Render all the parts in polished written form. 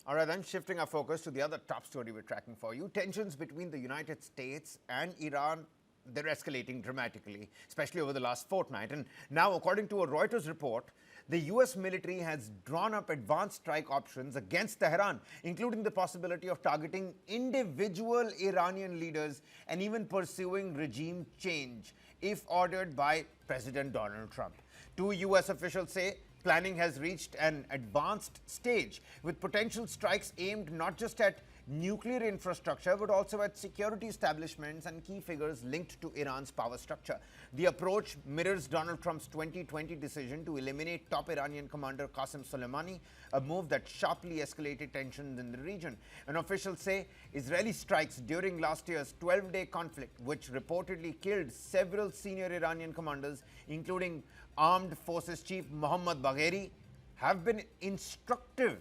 All right, then shifting our focus to the other top story we're tracking for you. Tensions between the United States and Iran, they're escalating dramatically, especially over the last fortnight. And now, according to a Reuters report, the US military has drawn up advanced strike options against Tehran, including the possibility of targeting individual Iranian leaders and even pursuing regime change if ordered by President Donald Trump. Two US officials say planning has reached an advanced stage, with potential strikes aimed not just at nuclear infrastructure but also at security establishments and key figures linked to Iran's power structure. The approach mirrors Donald Trump's 2020 decision to eliminate top Iranian commander Qassem Soleimani, a move that sharply escalated tensions in the region. And officials say Israeli strikes during last year's 12-day conflict, which reportedly killed several senior Iranian commanders, including Armed Forces Chief Mohammad Bagheri, have been instructive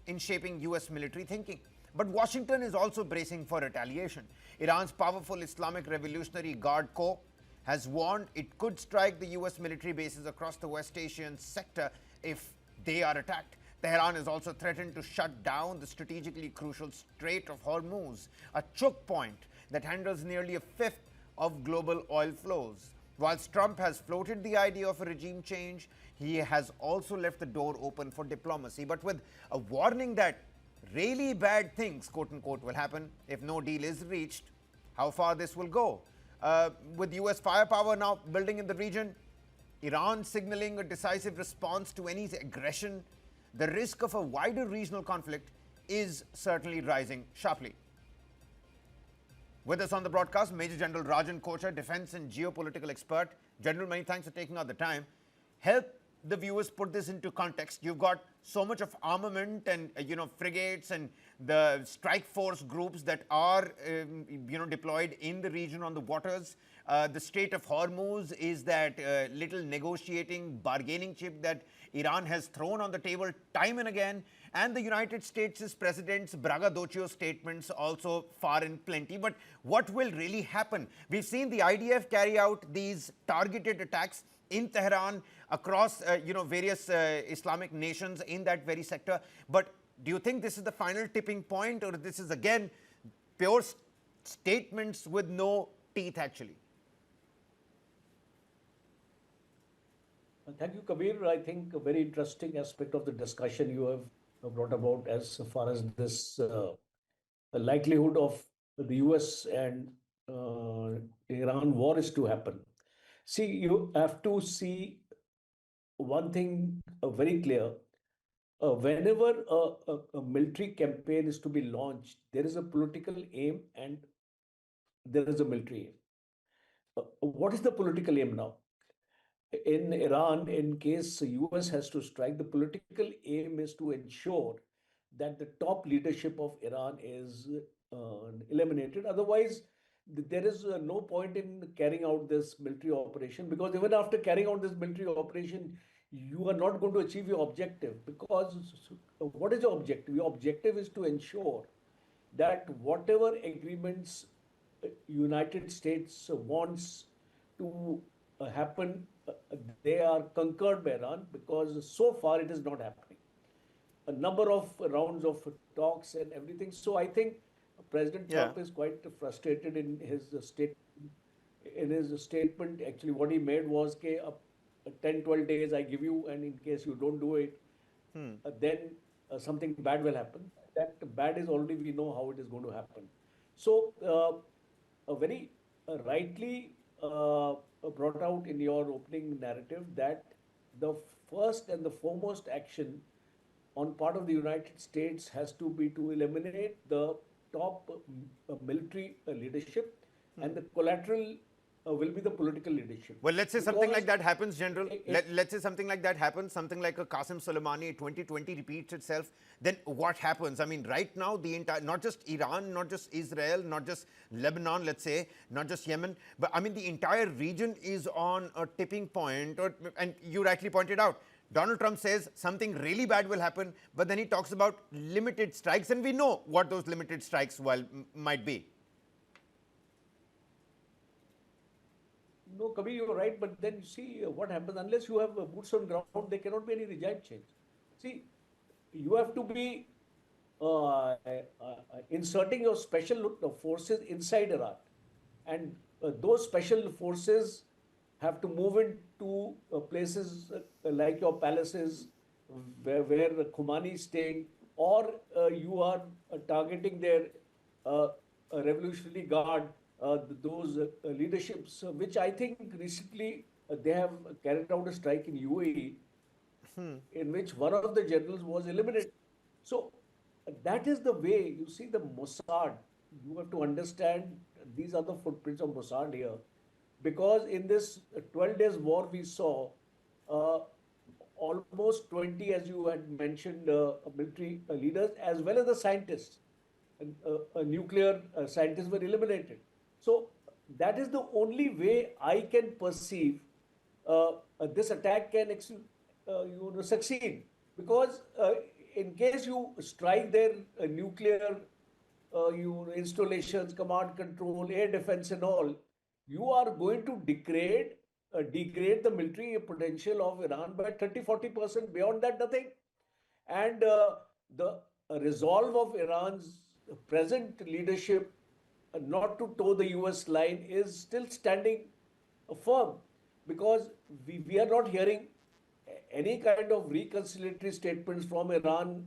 in shaping US military thinking. But Washington is also bracing for retaliation. Iran's powerful Islamic Revolutionary Guard Corps has warned it could strike the US military bases across the West Asian sector if they are attacked. Tehran has also threatened to shut down the strategically crucial Strait of Hormuz, a choke point that handles nearly a fifth of global oil flows. Whilst Trump has floated the idea of a regime change, he has also left the door open for diplomacy, but with a warning that really bad things, quote unquote, will happen if no deal is reached. How far this will go? With US firepower now building in the region, Iran signaling a decisive response to any aggression, the risk of a wider regional conflict is certainly rising sharply. With us on the broadcast, Major General Rajan Kochar, defense and geopolitical expert. General, many thanks for taking out the time. Help the viewers put this into context. You've got so much of armament and frigates and the strike force groups that are deployed in the region on the waters. The Strait of Hormuz is that little negotiating bargaining chip that Iran has thrown on the table time and again, and the United States' president's braggadocio statements also far and plenty. But what will really happen? We've seen the IDF carry out these targeted attacks in Tehran across various Islamic nations in that very sector. But do you think this is the final tipping point, or this is again pure statements with no teeth actually? Thank you, Kabir. I think a very interesting aspect of the discussion you have brought about as far as this the likelihood of the US and Iran war is to happen. See, you have to see one thing very clear. Whenever a military campaign is to be launched, there is a political aim and there is a military aim. What is the political aim now? In Iran, in case the US has to strike, the political aim is to ensure that the top leadership of Iran is eliminated. Otherwise, there is no point in carrying out this military operation, because even after carrying out this military operation, you are not going to achieve your objective. Because what is your objective? Your objective is to ensure that whatever agreements United States wants to happen, they are concurred by Iran, because so far it is not happening. A number of rounds of talks and everything. So I think President Trump is quite frustrated in his statement. Actually, what he made was, 10, 12 days I give you, and in case you don't do it, then something bad will happen. That bad is already, we know how it is going to happen. So very rightly brought out in your opening narrative that the first and the foremost action on part of the United States has to be to eliminate the top military leadership, and the collateral will be the political leadership. Well, let's say something like that happens, General. Let's say something like that happens, something like a Qassem Soleimani 2020 repeats itself. Then what happens? I mean, right now, the entire, not just Iran, not just Israel, not just Lebanon, let's say, not just Yemen, but I mean, the entire region is on a tipping point. And you rightly pointed out, Donald Trump says something really bad will happen, but then he talks about limited strikes, and we know what those limited strikes might be. No, Kabir, you're right, but then you see what happens. Unless you have boots on ground, there cannot be any regime change. See, you have to be inserting your special forces inside Iran. And those special forces have to move into places like your palaces, where Khumani is staying, or you are targeting their uh, Revolutionary Guard, those leaderships, which I think recently they have carried out a strike in UAE in which one of the generals was eliminated. So that is the way you see the Mossad. You have to understand these are the footprints of Mossad here. Because in this 12 days war we saw uh, almost 20, as you had mentioned, military leaders as well as the scientists, nuclear scientists were eliminated. So that is the only way I can perceive this attack can succeed. Because in case you strike their nuclear installations, command control, air defense, and all, you are going to degrade the military potential of Iran by 30-40%. Beyond that, nothing. And the resolve of Iran's present leadership not to toe the US line is still standing firm, because we are not hearing any kind of reconciliatory statements from Iran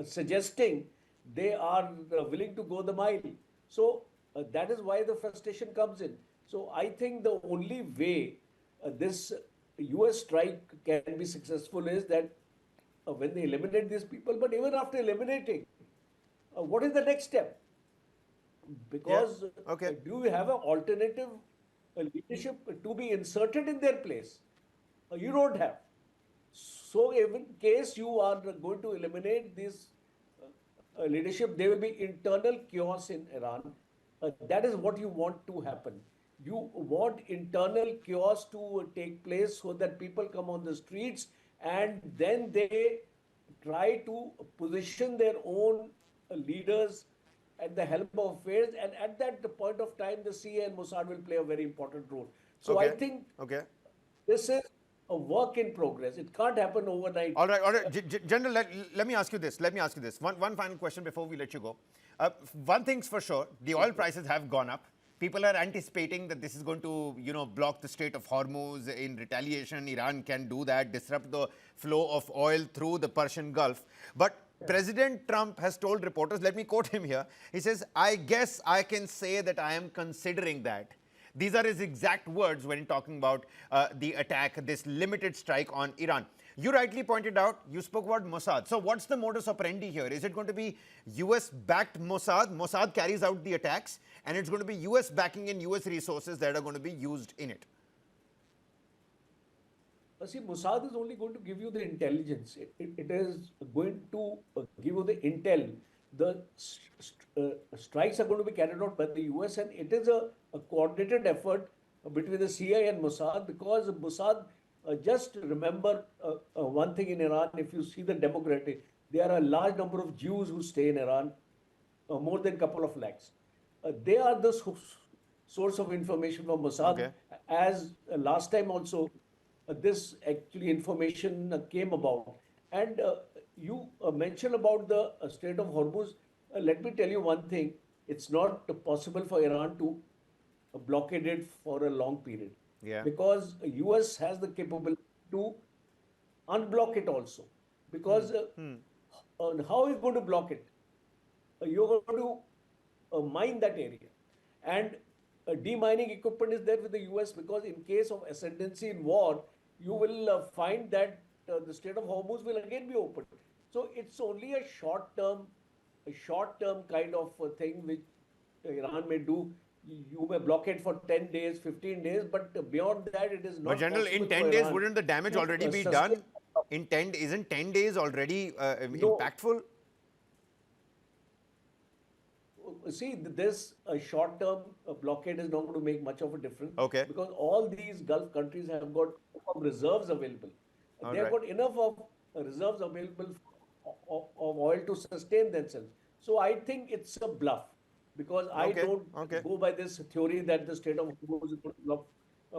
suggesting they are willing to go the mile. So that is why the frustration comes in. So I think the only way this US strike can be successful is that when they eliminate these people, but even after eliminating, what is the next step? Yeah. Because Okay. do you have an alternative leadership to be inserted in their place? You don't have. So, if in case you are going to eliminate this leadership, there will be internal chaos in Iran. That is what you want to happen. You want internal chaos to take place so that people come on the streets and then they try to position their own leaders at the helm of affairs. And at that point of time, the CIA and Mossad will play a very important role. So I Okay. think Okay. this is a work in progress. It can't happen overnight. All right, all right. General, let me ask you this. Let me ask you this. One final question before we let you go. One thing's for sure, the oil prices have gone up. People are anticipating that this is going to, block the Strait of Hormuz in retaliation. Iran can do that, disrupt the flow of oil through the Persian Gulf. But President Trump has told reporters, let me quote him here. He says, I guess I can say that I am considering that. These are his exact words when talking about the attack, this limited strike on Iran. You rightly pointed out, you spoke about Mossad. So what's the modus operandi here? Is it going to be US-backed Mossad? Mossad carries out the attacks, and it's going to be US backing and US resources that are going to be used in it. See, Mossad is only going to give you the intelligence. It is going to give you the intel. The strikes are going to be carried out by the US, and it is a coordinated effort between the CIA and Mossad, because Mossad, just remember one thing in Iran, if you see the demographic, there are a large number of Jews who stay in Iran, more than a couple of lakhs. They are the source of information for Mossad. Okay. As last time also, this actually information came about. And you mentioned about the Strait of Hormuz. Let me tell you one thing. It's not possible for Iran to blockade it for a long period. Yeah. Because US has the capability to unblock it also. Because how are you going to block it? You're going to mine that area. And demining equipment is there with the US, because in case of ascendancy in war, you will find that the Strait of Hormuz will again be opened. So it's only a short-term kind of thing which Iran may do. You may blockade for 10 days, 15 days, but beyond that, it is not But General, in possible 10 for days, Iran wouldn't the damage to already be sustain. done? Isn't 10 days already No. impactful? See, this short-term blockade is not going to make much of a difference. Okay. Because all these Gulf countries have got reserves available. All They have right. got enough of reserves available of oil to sustain themselves. So I think it's a bluff, because I Okay. don't Okay. go by this theory that the Strait of Hormuz is going to block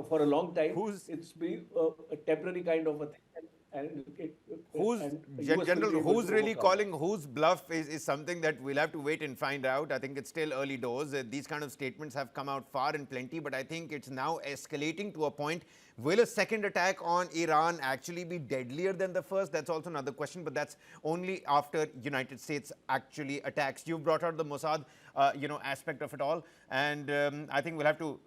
for a long time. Who's It's be a temporary kind of a thing. and Who's and US will General? be able Who's to really overcome. calling whose bluff is something that we'll have to wait and find out. I think it's still early doors. These kind of statements have come out far and plenty, but I think it's now escalating to a point. Will a second attack on Iran actually be deadlier than the first? That's also another question, but that's only after United States actually attacks. You brought out the Mossad, aspect of it all, and I think we'll have to,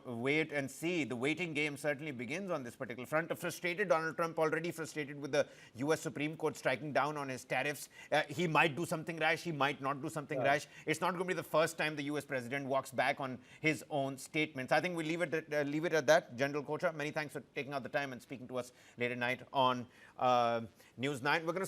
wait and see. The waiting game certainly begins on this particular front. A frustrated Donald Trump, already frustrated with the U.S. Supreme Court striking down on his tariffs. He might do something rash. He might not do something rash. It's not going to be the first time the U.S. president walks back on his own statements. I think we'll leave it at that. General Kocha, many thanks for taking out the time and speaking to us late at night on News 9. We're going to